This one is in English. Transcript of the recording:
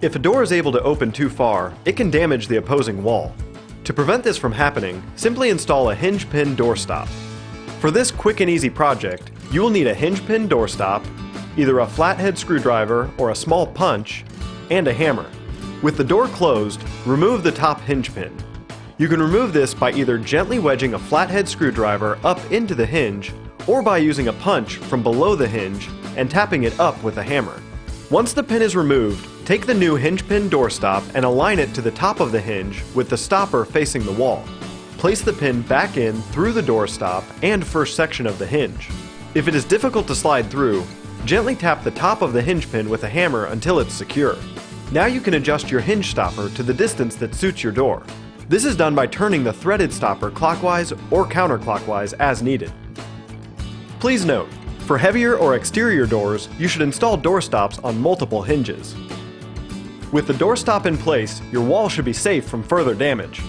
If a door is able to open too far, it can damage the opposing wall. To prevent this from happening, simply install a hinge pin doorstop. For this quick and easy project, you will need a hinge pin doorstop, either a flathead screwdriver or a small punch, and a hammer. With the door closed, remove the top hinge pin. You can remove this by either gently wedging a flathead screwdriver up into the hinge or by using a punch from below the hinge and tapping it up with a hammer. Once the pin is removed, take the new hinge pin doorstop and align it to the top of the hinge with the stopper facing the wall. Place the pin back in through the doorstop and first section of the hinge. If it is difficult to slide through, gently tap the top of the hinge pin with a hammer until it's secure. Now you can adjust your hinge stopper to the distance that suits your door. This is done by turning the threaded stopper clockwise or counterclockwise as needed. Please note, for heavier or exterior doors, you should install doorstops on multiple hinges. With the doorstop in place, your wall should be safe from further damage.